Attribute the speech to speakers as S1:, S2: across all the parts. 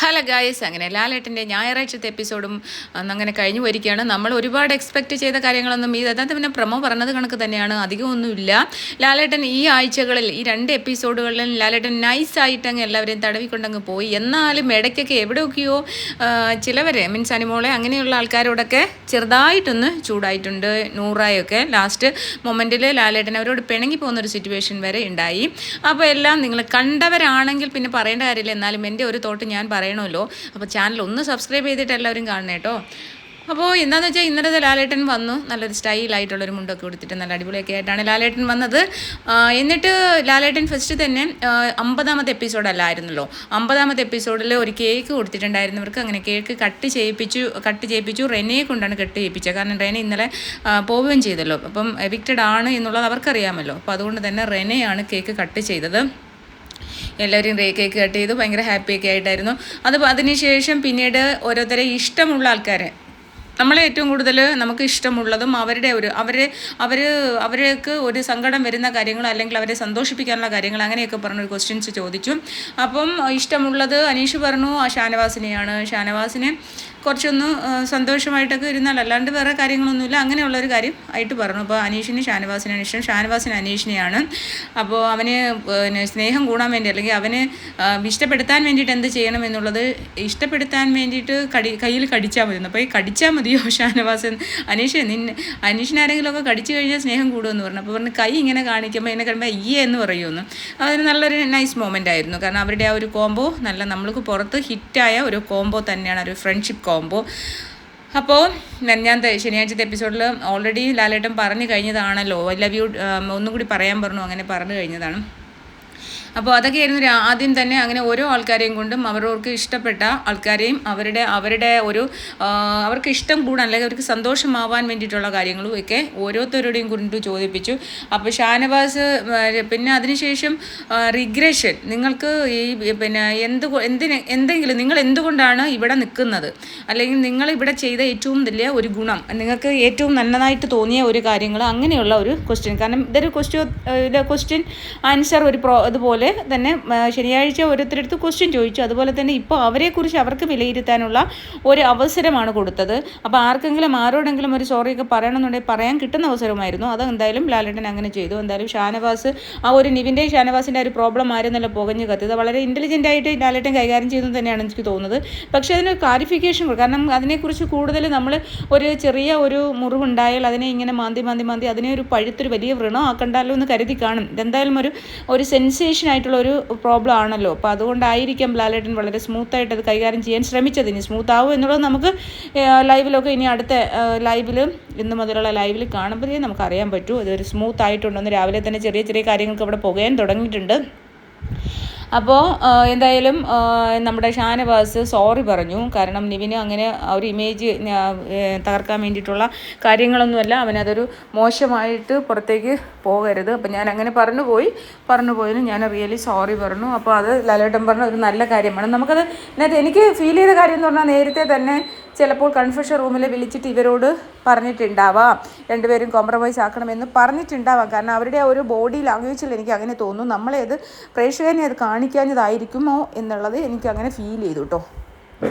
S1: Hello guys, അങ്ങനെ ലാലേട്ടൻ്റെ ഞായറാഴ്ചത്തെ എപ്പിസോഡും അങ്ങനെ കഴിഞ്ഞു വരികയാണ്. നമ്മൾ ഒരുപാട് എക്സ്പെക്റ്റ് ചെയ്ത കാര്യങ്ങളൊന്നും അതിനകത്ത് പിന്നെ പ്രമോ പറഞ്ഞത് കണക്ക് തന്നെയാണ്, അധികമൊന്നുമില്ല. ലാലേട്ടൻ ഈ ആഴ്ചകളിൽ ഈ 2 എപ്പിസോഡുകളിലും ലാലേട്ടൻ നൈസായിട്ടങ്ങ് എല്ലാവരെയും തടവിക്കൊണ്ടങ്ങ് പോയി. എന്നാലും ഇടയ്ക്കൊക്കെ എവിടെയൊക്കെയോ ചിലവരെ മീൻസ് അനിമോളെ അങ്ങനെയുള്ള ആൾക്കാരോടൊക്കെ ചെറുതായിട്ടൊന്ന് ചൂടായിട്ടുണ്ട്. നൂറായൊക്കെ ലാസ്റ്റ് മൊമെൻറ്റിൽ ലാലേട്ടൻ അവരോട് പിണങ്ങി പോകുന്നൊരു സിറ്റുവേഷൻ വരെ ഉണ്ടായി. അപ്പോൾ എല്ലാം നിങ്ങൾ കണ്ടവരാണെങ്കിൽ പിന്നെ പറയേണ്ട കാര്യമില്ല. എന്നാലും എൻ്റെ ഒരു തോട്ട് ഞാൻ പറയണമല്ലോ. അപ്പോൾ ചാനൽ ഒന്ന് സബ്സ്ക്രൈബ് ചെയ്തിട്ട് എല്ലാവരും കാണണം കേട്ടോ. അപ്പോൾ എന്താണെന്ന് വെച്ചാൽ ഇന്നലത്തെ ലാലേട്ടൻ വന്നു, നല്ലൊരു സ്റ്റൈലായിട്ടുള്ളൊരു മുണ്ടൊക്കെ കൊടുത്തിട്ട് നല്ല അടിപൊളിയൊക്കെ ആയിട്ടാണ് ലാലേട്ടൻ വന്നത്. എന്നിട്ട് ലാലേട്ടൻ ഫസ്റ്റ് തന്നെ 50ാമത്തെ എപ്പിസോഡല്ലായിരുന്നല്ലോ, 50ാമത്തെ എപ്പിസോഡിൽ ഒരു കേക്ക് കൊടുത്തിട്ടുണ്ടായിരുന്നവർക്ക്. അങ്ങനെ കേക്ക് കട്ട് ചെയ്യിപ്പിച്ചു. റെനയെ കൊണ്ടാണ് കട്ട് ചെയ്യിപ്പിച്ചത്. കാരണം റെന ഇന്നലെ പോവുകയും ചെയ്തല്ലോ, അപ്പം എവിക്റ്റഡ് ആണ് എന്നുള്ളത് അവർക്കറിയാമല്ലോ. അപ്പോൾ അതുകൊണ്ട് തന്നെ റെനയാണ് കേക്ക് കട്ട് ചെയ്തത്. എല്ലാവരും കേക്ക് കട്ട് ചെയ്തു, ഭയങ്കര ഹാപ്പിയൊക്കെ ആയിട്ടായിരുന്നു. അതിനുശേഷം പിന്നീട് ഓരോരുത്തരെ ഇഷ്ടമുള്ള ആൾക്കാരെ, നമ്മളെ ഏറ്റവും കൂടുതൽ നമുക്ക് ഇഷ്ടമുള്ളതും അവർക്ക് ഒരു സങ്കടം വരുന്ന കാര്യങ്ങൾ അല്ലെങ്കിൽ അവരെ സന്തോഷിപ്പിക്കാനുള്ള കാര്യങ്ങൾ അങ്ങനെയൊക്കെ പറഞ്ഞൊരു ക്വസ്റ്റ്യൻസ് ചോദിച്ചു. അപ്പം ഇഷ്ടമുള്ളത് അനീഷ് പറഞ്ഞു ഷാനവാസിനെയാണ്. ഷാനവാസിനെ കുറച്ചൊന്ന് സന്തോഷമായിട്ടൊക്കെ ഇരുന്നാൽ, അല്ലാണ്ട് വേറെ കാര്യങ്ങളൊന്നുമില്ല, അങ്ങനെയുള്ളൊരു കാര്യം ആയിട്ട് പറഞ്ഞു. അപ്പോൾ അനീഷിന് ഷാനവാസിനാണ് ഇഷ്ടം, ഷാനവാസിന് അനീഷിനെയാണ്. അപ്പോൾ അവന് പിന്നെ സ്നേഹം കൂടാൻ വേണ്ടി അല്ലെങ്കിൽ അവന് ഇഷ്ടപ്പെടുത്താൻ വേണ്ടിയിട്ട് എന്ത് ചെയ്യണം എന്നുള്ളത്, ഇഷ്ടപ്പെടുത്താൻ വേണ്ടിയിട്ട് കയ്യിൽ കടിച്ചാൽ മതി. അപ്പോൾ ഈ കടിച്ചാൽ മതിയോ ഷാനവാസൻ? അനീഷിനാരെങ്കിലുമൊക്കെ കടിച്ചു കഴിഞ്ഞാൽ സ്നേഹം കൂടുമെന്ന് പറഞ്ഞു. അപ്പോൾ പറഞ്ഞു കൈ ഇങ്ങനെ കാണിക്കുമ്പോൾ എന്നെ കഴിയുമ്പോൾ അയ്യേ എന്ന് പറയുമെന്ന്. അതൊരു നല്ലൊരു നൈസ് മൊമെൻ്റ് ആയിരുന്നു. കാരണം അവരുടെ ആ ഒരു കോംബോ നല്ല നമ്മൾക്ക് പുറത്ത് ഹിറ്റായ ഒരു കോംബോ തന്നെയാണ്, ഒരു ഫ്രണ്ട്ഷിപ്പ് കോംബോ. അപ്പോൾ ഞാൻ ശനിയാഴ്ചത്തെ എപ്പിസോഡിൽ ഓൾറെഡി ലാലേട്ടൻ പറഞ്ഞു കഴിഞ്ഞതാണല്ലോ, ഐ ലവ് യു ഒന്നും കൂടി പറയാൻ പറഞ്ഞു, അങ്ങനെ പറഞ്ഞു കഴിഞ്ഞതാണ്. അപ്പോൾ അതൊക്കെയായിരുന്നു ആദ്യം തന്നെ. അങ്ങനെ ഓരോ ആൾക്കാരെയും കൊണ്ടും അവർക്ക് ഇഷ്ടപ്പെട്ട ആൾക്കാരെയും അവരുടെ ഒരു അവർക്ക് ഇഷ്ടം കൂടാൻ അല്ലെങ്കിൽ അവർക്ക് സന്തോഷമാവാൻ വേണ്ടിയിട്ടുള്ള കാര്യങ്ങളും ഒക്കെ ഓരോരുത്തരുടെയും കൊണ്ട് ചോദിപ്പിച്ചു. അപ്പോൾ ഷാനവാസ് പിന്നെ അതിനുശേഷം റിഗ്രഷൻ, നിങ്ങൾക്ക് ഈ പിന്നെ എന്തെങ്കിലും നിങ്ങൾ എന്തുകൊണ്ടാണ് ഇവിടെ നിൽക്കുന്നത്, അല്ലെങ്കിൽ നിങ്ങൾ ഇവിടെ ചെയ്ത ഏറ്റവും വലിയ ഒരു ഗുണം, നിങ്ങൾക്ക് ഏറ്റവും നല്ലതായിട്ട് തോന്നിയ ഒരു കാര്യങ്ങൾ, അങ്ങനെയുള്ള ഒരു ക്വസ്റ്റ്യൻ. കാരണം ഇതൊരു ക്വസ്റ്റ്യൻ ആൻസർ ഇതുപോലെ തന്നെ ശനിയാഴ്ച ഓരോരുത്തരടുത്ത് ക്വസ്റ്റ്യൻ ചോദിച്ചു. അതുപോലെ തന്നെ ഇപ്പോൾ അവരെക്കുറിച്ച് അവർക്ക് വിലയിരുത്താനുള്ള ഒരു അവസരമാണ് കൊടുത്തത്. അപ്പോൾ ആർക്കെങ്കിലും ആരോടെങ്കിലും ഒരു സോറിയൊക്കെ പറയണമെന്നുണ്ടെങ്കിൽ പറയാൻ കിട്ടുന്ന അവസരമായിരുന്നു. അത് എന്തായാലും ലാലേട്ടൻ അങ്ങനെ ചെയ്തു. എന്തായാലും ഷാനവാസ് ആ ഒരു നിവിൻ്റെ ഷാനവാസിൻ്റെ ഒരു പ്രോബ്ലം ആയിരുന്നല്ലോ പുകഞ്ഞ് കത്തിയത്, വളരെ ഇൻ്റലിജൻ്റ് ആയിട്ട് ലാലേട്ടൻ കൈകാര്യം ചെയ്യുന്നത് തന്നെയാണ് എനിക്ക് തോന്നുന്നത്. പക്ഷേ അതിന് ക്ലാരിഫിക്കേഷൻ കൊടുക്കും. കാരണം അതിനെക്കുറിച്ച് കൂടുതൽ നമ്മൾ ഒരു ചെറിയ ഒരു മുറിവുണ്ടായാൽ അതിനെ ഇങ്ങനെ മാന്തി അതിനെ ഒരു പഴുത്തൊരു വലിയ വ്രണം ആക്കണ്ടല്ലോ എന്ന് കരുതി കാണും. ഇതെന്തായാലും ഒരു സെൻസേഷൻ ആയിട്ടുള്ള ഒരു പ്രോബ്ലം ആണല്ലോ. അപ്പോൾ അതുകൊണ്ടായിരിക്കാം ലാലേട്ടൻ വളരെ സ്മൂത്തായിട്ട് അത് കൈകാര്യം ചെയ്യാൻ ശ്രമിച്ചത്. ഇനി സ്മൂത്ത് ആവും എന്നുള്ളത് നമുക്ക് ലൈവിലൊക്കെ ഇനി അടുത്ത ലൈവിൽ ഇന്ന് മുതലുള്ള ലൈവിൽ കാണുമ്പോഴേ നമുക്ക് അറിയാൻ പറ്റൂ അതൊരു സ്മൂത്ത് ആയിട്ടുണ്ടെന്ന്. രാവിലെ തന്നെ ചെറിയ കാര്യങ്ങൾക്ക് അവിടെ പുകയാൻ തുടങ്ങിയിട്ടുണ്ട്. അപ്പോൾ എന്തായാലും നമ്മുടെ ഷാനവാസ് സോറി പറഞ്ഞു. കാരണം നിവിന് അങ്ങനെ ഒരു ഇമേജ് തകർക്കാൻ വേണ്ടിയിട്ടുള്ള കാര്യങ്ങളൊന്നുമല്ല, അവനതൊരു മോശമായിട്ട് പുറത്തേക്ക് പോകരുത്. അപ്പം ഞാൻ അങ്ങനെ പറഞ്ഞു പോയതിന് ഞാൻ റിയലി സോറി പറഞ്ഞു. അപ്പോൾ അത് ലാലേട്ടൻ പറഞ്ഞ ഒരു നല്ല കാര്യമാണ്. നമുക്കത് എനിക്ക് ഫീൽ ചെയ്ത കാര്യം എന്ന് പറഞ്ഞാൽ, നേരത്തെ തന്നെ ചിലപ്പോൾ കൺഫെഷൻ റൂമിൽ വിളിച്ചിട്ട് ഇവരോട് പറഞ്ഞിട്ടുണ്ടാവാം, രണ്ടുപേരും കോംപ്രമൈസ് ആക്കണമെന്ന് പറഞ്ഞിട്ടുണ്ടാവാം. കാരണം അവരുടെ ഒരു ബോഡി ലാംഗ്വേജിൽ എനിക്ക് അങ്ങനെ തോന്നുന്നു. നമ്മളെ അത് പ്രേക്ഷകനെ അത് കാണിക്കാഞ്ഞതായിരിക്കുമോ എന്നുള്ളത് എനിക്ക് അങ്ങനെ ഫീൽ ചെയ്തു കേട്ടോ.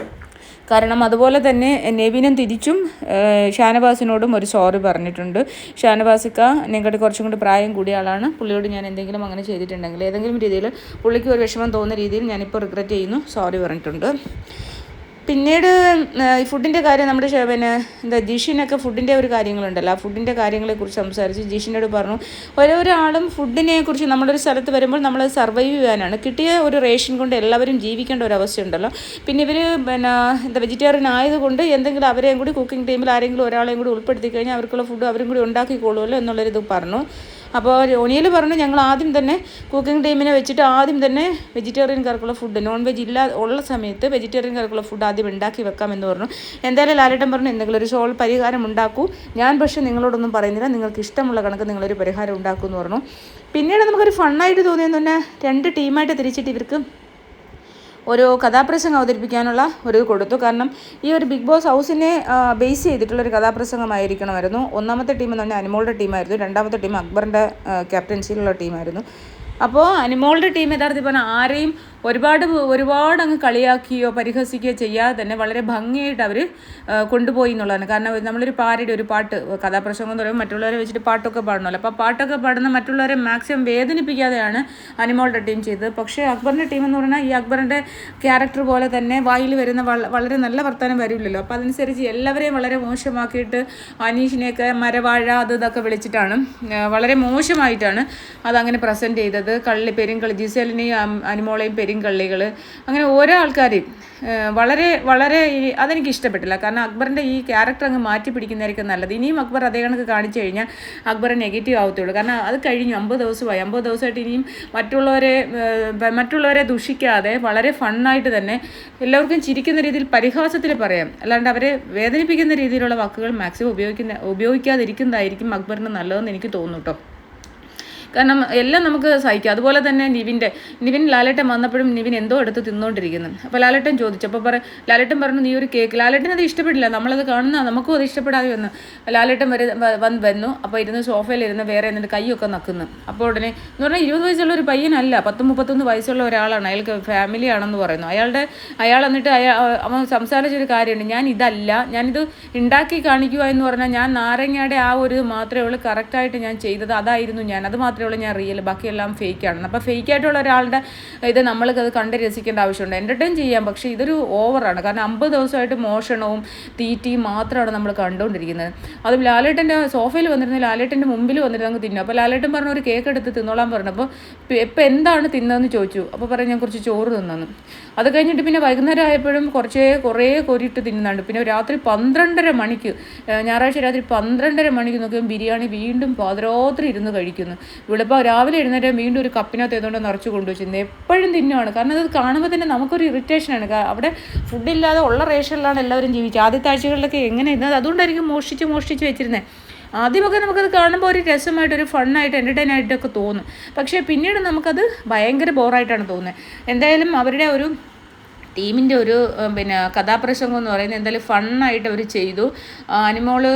S1: കാരണം അതുപോലെ തന്നെ നെവിനും തിരിച്ചും ഷാനവാസിനോടും ഒരു സോറി പറഞ്ഞിട്ടുണ്ട്. ഷാനവാസിക്ക നിങ്ങളുടെ കുറച്ചും കൂടി പ്രായം കൂടിയ ആളാണ്, പുള്ളിയോട് ഞാൻ എന്തെങ്കിലും അങ്ങനെ ചെയ്തിട്ടുണ്ടെങ്കിൽ ഏതെങ്കിലും രീതിയിൽ പുള്ളിക്ക് ഒരു വിഷമം തോന്നുന്ന രീതിയിൽ ഞാനിപ്പോൾ റിഗ്രറ്റ് ചെയ്യുന്നു, സോറി പറഞ്ഞിട്ടുണ്ട്. പിന്നീട് ഈ ഫുഡിൻ്റെ കാര്യം നമ്മുടെ ജിഷിനൊക്കെ ഫുഡിൻ്റെ ഒരു കാര്യങ്ങളുണ്ടല്ലോ, ആ ഫുഡിൻ്റെ കാര്യങ്ങളെക്കുറിച്ച് സംസാരിച്ച് ജിഷിനോട് പറഞ്ഞു ഓരോരാളും ഫുഡിനെക്കുറിച്ച് നമ്മളൊരു സ്ഥലത്ത് വരുമ്പോൾ നമ്മൾ സർവൈവ് ചെയ്യാനാണ്, കിട്ടിയ ഒരു റേഷൻ കൊണ്ട് എല്ലാവരും ജീവിക്കേണ്ട ഒരു അവസ്ഥയുണ്ടല്ലോ. പിന്നെ ഇവർ വെജിറ്റേറിയൻ ആയതുകൊണ്ട് എന്തെങ്കിലും അവരെയും കൂടി കുക്കിംഗ് ടീമിൽ ആരെങ്കിലും ഒരാളെയും കൂടി ഉൾപ്പെടുത്തി കഴിഞ്ഞാൽ അവർക്കുള്ള ഫുഡ് അവരും കൂടി ഉണ്ടാക്കിക്കോളുമല്ലോ എന്നുള്ളൊരിത് പറഞ്ഞു. അപ്പോൾ ഒനിയിൽ പറഞ്ഞു ഞങ്ങൾ ആദ്യം തന്നെ കുക്കിംഗ് ടീമിനെ വെച്ചിട്ട് ആദ്യം തന്നെ വെജിറ്റേറിയൻകാർക്കുള്ള ഫുഡ്, നോൺ വെജ് ഉള്ള സമയത്ത് വെജിറ്റേറിയൻകാർക്കുള്ള ഫുഡ് ആദ്യം ഉണ്ടാക്കി വെക്കാമെന്ന് പറഞ്ഞു. എന്തായാലും ലാലേട്ടൻ പറഞ്ഞു എന്തെങ്കിലും ഒരു പരിഹാരം ഉണ്ടാക്കൂ, ഞാൻ പക്ഷേ നിങ്ങളോടൊന്നും പറയുന്നില്ല, നിങ്ങൾക്ക് ഇഷ്ടമുള്ള കണക്ക് നിങ്ങളൊരു പരിഹാരം ഉണ്ടാക്കൂ എന്ന് പറഞ്ഞു. പിന്നീട് നമുക്കൊരു ഫണ്ണായിട്ട് തോന്നിയെന്ന് പറഞ്ഞാൽ 2 ടീമായിട്ട് തിരിച്ചിട്ട് ഇവർക്ക് ഒരു കഥാപ്രസംഗം അവതരിപ്പിക്കാനുള്ള ഒരു കൊടുത്തു. കാരണം ഈ ഒരു ബിഗ് ബോസ് ഹൗസിനെ ബേസ് ചെയ്തിട്ടുള്ളൊരു കഥാപ്രസംഗമായിരിക്കണമായിരുന്നു. ഒന്നാമത്തെ ടീം എന്ന് പറഞ്ഞാൽ അനിമോളുടെ ടീമായിരുന്നു, രണ്ടാമത്തെ ടീം അക്ബറിൻ്റെ ക്യാപ്റ്റൻസിയിലുള്ള ടീമായിരുന്നു. അപ്പോൾ അനിമോളുടെ ടീം യഥാർത്ഥത്തിൽ പറഞ്ഞാൽ ആരെയും ഒരുപാട് അങ്ങ് കളിയാക്കുകയോ പരിഹസിക്കുകയോ ചെയ്യാതെ തന്നെ വളരെ ഭംഗിയായിട്ട് അവർ കൊണ്ടുപോയി എന്നുള്ളതാണ്. കാരണം നമ്മളൊരു പാരഡി ഒരു പാട്ട് കഥാപ്രസംഗം എന്ന് പറയുമ്പോൾ മറ്റുള്ളവരെ വെച്ചിട്ട് പാട്ടൊക്കെ പാടണമല്ലോ. അപ്പോൾ പാട്ടൊക്കെ പാടുന്ന മറ്റുള്ളവരെ മാക്സിമം വേദനിപ്പിക്കാതെയാണ് അനിമോളുടെ ടീം ചെയ്തത്. പക്ഷേ അക്ബറിൻ്റെ ടീം എന്ന് പറഞ്ഞാൽ ഈ അക്ബറിൻ്റെ ക്യാരക്ടർ പോലെ തന്നെ വായിൽ വരുന്ന വളരെ നല്ല വർത്തമാനം വരില്ലല്ലോ. അപ്പോൾ അതനുസരിച്ച് എല്ലാവരെയും വളരെ മോശമാക്കിയിട്ട് അനീഷിനെയൊക്കെ മരവാഴ ഇതൊക്കെ വിളിച്ചിട്ടാണ് വളരെ മോശമായിട്ടാണ് അതങ്ങനെ പ്രസൻറ്റ് ചെയ്തത്. പെരുങ്കളി ജിസേലിനെയും അനിമോളെയും പെരുങ്കള്ളികൾ അങ്ങനെ ഓരോ ആൾക്കാരെയും വളരെ അതെനിക്ക് ഇഷ്ടപ്പെട്ടില്ല. കാരണം അക്ബറിൻ്റെ ഈ ക്യാരക്ടർ അങ്ങ് മാറ്റി പിടിക്കുന്നതായിരിക്കും നല്ലത്. ഇനിയും അക്ബർ അതേ കണക്ക് കാണിച്ചു കഴിഞ്ഞാൽ അക്ബർ നെഗറ്റീവ് ആവത്തുള്ളൂ. കാരണം അത് കഴിഞ്ഞു 50 ദിവസമായിട്ട് ഇനിയും മറ്റുള്ളവരെ ദുഷിക്കാതെ വളരെ ഫണ്ണായിട്ട് തന്നെ എല്ലാവർക്കും ചിരിക്കുന്ന രീതിയിൽ പരിഹാസത്തിൽ പറയാം. അല്ലാണ്ട് അവരെ വേദനിപ്പിക്കുന്ന രീതിയിലുള്ള വാക്കുകൾ മാക്സിമം ഉപയോഗിക്കാതിരിക്കുന്നതായിരിക്കും അക്ബറിന് നല്ലതെന്ന് എനിക്ക് തോന്നുന്നു കേട്ടോ. കാരണം എല്ലാം നമുക്ക് സഹിക്കാം. അതുപോലെ തന്നെ നിവിൻ ലാലേട്ടൻ വന്നപ്പോഴും നിവിൻ എന്തോ എടുത്ത് തിന്നുകൊണ്ടിരിക്കുന്നു. അപ്പോൾ ലാലേട്ടൻ ചോദിച്ചു. അപ്പോൾ ലാലേട്ടൻ പറഞ്ഞു നീ ഒരു കേക്ക്. ലാലേട്ടൻ അത് ഇഷ്ടപ്പെട്ടില്ല. നമ്മളത് കാണുന്ന നമുക്കും അത് ഇഷ്ടപ്പെടാതെ വന്നു. ലാലേട്ടൻ വന്നു. അപ്പോൾ ഇരുന്ന് സോഫയിലിരുന്ന് വേറെ എന്നിട്ട് കൈയൊക്കെ നക്കുന്നു. അപ്പോൾ ഉടനെ എന്ന് പറഞ്ഞാൽ 20 വയസ്സുള്ള ഒരു പയ്യനല്ല, 10-31 വയസ്സുള്ള ഒരാളാണ്. അയാൾക്ക് ഫാമിലി ആണെന്ന് പറയുന്നു. അയാൾ എന്നിട്ട് അവൻ സംസാരിച്ചൊരു കാര്യമുണ്ട്, ഞാനിത് ഉണ്ടാക്കി കാണിക്കുക എന്ന് പറഞ്ഞാൽ ഞാൻ നാരങ്ങയുടെ ആ ഒരു മാത്രമേ ഉള്ളൂ കറക്റ്റായിട്ട് ഞാൻ ചെയ്തത്, അതായിരുന്നു ഞാൻ, അത് മാത്രമേ ഉള്ളൂ ഞാൻ റിയൽ, ബാക്കിയെല്ലാം ഫേക്കാണ്. അപ്പോൾ ഫേക്കായിട്ടുള്ള ഒരാളുടെ ഇത് നമ്മൾക്കത് കണ്ട് രസിക്കേണ്ട ആവശ്യമുണ്ട്. എൻ്റർടൈൻ ചെയ്യാം, പക്ഷേ ഇതൊരു ഓവറാണ്. കാരണം 50 ദിവസമായിട്ട് മോഷണവും തീറ്റിയും മാത്രമാണ് നമ്മൾ കണ്ടുകൊണ്ടിരിക്കുന്നത്. അതും ലാലേട്ടൻ്റെ സോഫയിൽ വന്നിരുന്ന ലാലേട്ടൻ്റെ മുമ്പിൽ വന്നിട്ട് അങ്ങ് തിന്നു. അപ്പോൾ ലാലേട്ടൻ പറഞ്ഞു ഒരു കേക്ക് എടുത്ത് തിന്നോളാൻ പറഞ്ഞു. അപ്പോൾ ഇപ്പം എന്താണ് തിന്നതെന്ന് ചോദിച്ചു. അപ്പോൾ പറഞ്ഞു ഞാൻ കുറച്ച് ചോറ് തിന്നു. അത് കഴിഞ്ഞിട്ട് പിന്നെ വൈകുന്നേരം ആയപ്പോഴും കുറേ കോരിയിട്ട് തിന്നുന്നുണ്ട്. പിന്നെ രാത്രി 12:30 മണിക്ക് ഞായറാഴ്ച രാത്രി 12:30 മണിക്ക് നോക്കിയാൽ ബിരിയാണി വീണ്ടും പാതിരാത്രി ഇരുന്ന് കഴിക്കുന്നു. ഇപ്പോൾ രാവിലെ എഴുന്നേറ്റ് വീണ്ടും ഒരു കപ്പിനകത്ത് ഏതുകൊണ്ട് നിറച്ച് കൊണ്ടുവച്ചിരുന്നു. എപ്പോഴും തിന്നുവാണ്. കാരണം അത് കാണുമ്പോൾ തന്നെ നമുക്കൊരു ഇറിറ്റേഷനാണ്. അവിടെ ഫുഡില്ലാതെ ഉള്ള റേഷനിലാണ് എല്ലാവരും ജീവിച്ചത്. ആദ്യത്തെ ആഴ്ചകളിലൊക്കെ എങ്ങനെ ഇരുന്നത്, അതുകൊണ്ടായിരിക്കും മോഷ്ടിച്ച് വെച്ചിരുന്നത്. ആദ്യമൊക്കെ നമുക്കത് കാണുമ്പോൾ ഒരു രസമായിട്ടൊരു ഫണ്ണായിട്ട് എൻ്റർടൈൻ ആയിട്ടൊക്കെ തോന്നും. പക്ഷേ പിന്നീട് നമുക്കത് ഭയങ്കര ബോറായിട്ടാണ് തോന്നുന്നത്. എന്തായാലും അവരുടെ ഒരു ടീമിൻ്റെ ഒരു കഥാപ്രസംഗം എന്ന് പറയുന്നത് എന്തായാലും ഫണ്ണായിട്ട് അവർ ചെയ്തു. അനിമോള്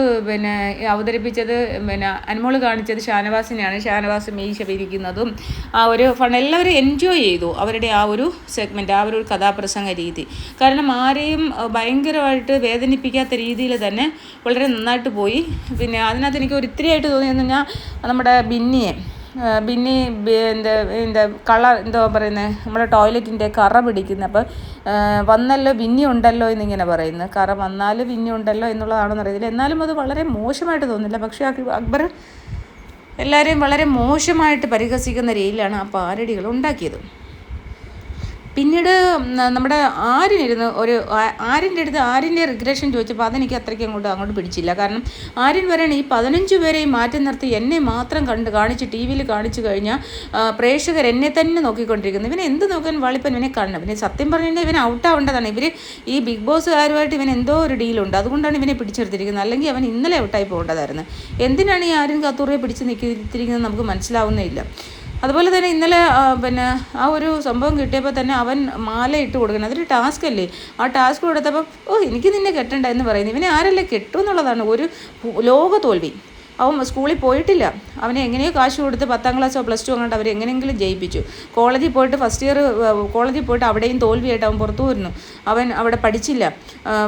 S1: അവതരിപ്പിച്ചത് അനിമോള് കാണിച്ചത് ഷാനവാസിനെയാണ്. ഷാനവാസ് മീശ പിരിക്കുന്നതും ആ ഒരു ഫൺ എല്ലാവരും എൻജോയ് ചെയ്തു അവരുടെ ആ ഒരു സെഗ്മെൻറ്റ്, ആ ഒരു കഥാപ്രസംഗ രീതി. കാരണം ആരെയും ഭയങ്കരമായിട്ട് വേദനിപ്പിക്കാത്ത രീതിയിൽ തന്നെ വളരെ നന്നായിട്ട് പോയി. പിന്നെ അതിനകത്ത് എനിക്ക് ഒരു ഇത്തിരിയായിട്ട് തോന്നിയെന്ന് പറഞ്ഞാൽ നമ്മുടെ ബിന്നി കളർ എന്തോ പറയുന്നത്, നമ്മുടെ ടോയ്ലറ്റിൻ്റെ കറ പിടിക്കുന്നത്. അപ്പോൾ വന്നല്ലോ ബിന്നി ഉണ്ടല്ലോ എന്നിങ്ങനെ പറയുന്നത്. കറ വന്നാൽ ബിന്നി ഉണ്ടല്ലോ എന്നുള്ളതാണെന്ന് അറിയില്ല. എന്നാലും അത് വളരെ മോശമായിട്ട് തോന്നില്ല. പക്ഷേ അക്ബർ എല്ലാവരെയും വളരെ മോശമായിട്ട് പരിഹസിക്കുന്ന രീതിയിലാണ് ആ പാരഡികൾ ഉണ്ടാക്കിയത്. പിന്നീട് നമ്മുടെ ആര്യൻ്റെ അടുത്ത് ആര്യൻ്റെ റിഗ്രഷൻ ചോദിച്ചപ്പോൾ അതെനിക്ക് അത്രയ്ക്ക് അങ്ങോട്ട് പിടിച്ചില്ല. കാരണം ആര്യൻ പറയണ ഈ 15 പേരെയും മാറ്റി നിർത്തി എന്നെ മാത്രം കാണിച്ച് ടി വിയിൽ കാണിച്ചു കഴിഞ്ഞാൽ പ്രേക്ഷകർ എന്നെ തന്നെ നോക്കിക്കൊണ്ടിരിക്കുന്നു. ഇവനെ എന്ത് നോക്കാൻ വാളിപ്പൻ ഇവനെ കാണണം. പിന്നെ സത്യം പറഞ്ഞാൽ ഇവൻ ഔട്ടാവേണ്ടതാണ്. ഈ ബിഗ് ബോസുകാരുമായിട്ട് ഇവൻ എന്തോ ഒരു ഡീലുണ്ട്, അതുകൊണ്ടാണ് ഇവനെ പിടിച്ചെടുത്തിരിക്കുന്നത്. അല്ലെങ്കിൽ അവൻ ഇന്നലെ ഔട്ടായി പോകേണ്ടതായിരുന്നു. എന്തിനാണ് ഈ ആര്യൻ കത്തൂറിയെ പിടിച്ച് നിൽക്കിയിരിക്കുന്നത് നമുക്ക് മനസ്സിലാവുന്നേയില്ല. അതുപോലെ തന്നെ ഇന്നലെ ആ ഒരു സംഭവം കിട്ടിയപ്പോൾ തന്നെ അവൻ മാല ഇട്ട് കൊടുക്കണം. അതൊരു ടാസ്ക് അല്ലേ. ആ ടാസ്ക് കൊടുത്തപ്പോൾ എനിക്ക് നിന്നെ കെട്ടണ്ട എന്ന് പറയുന്നത്. ഇവനെ ആരല്ലേ കെട്ടും എന്നുള്ളതാണ് ഒരു ലോക തോൽവി. അവൻ സ്കൂളിൽ പോയിട്ടില്ല. അവനെ എങ്ങനെയോ കാശ് കൊടുത്ത് 10ാം ക്ലാസ്സോ +2 അങ്ങോട്ട് അവർ എങ്ങനെയെങ്കിലും ജയിപ്പിച്ചു. കോളേജിൽ പോയിട്ട് ഫസ്റ്റ് ഇയർ കോളേജിൽ പോയിട്ട് അവിടെയും തോൽവിയായിട്ട് അവൻ പുറത്തു വരുന്നു. അവൻ അവിടെ പഠിച്ചില്ല,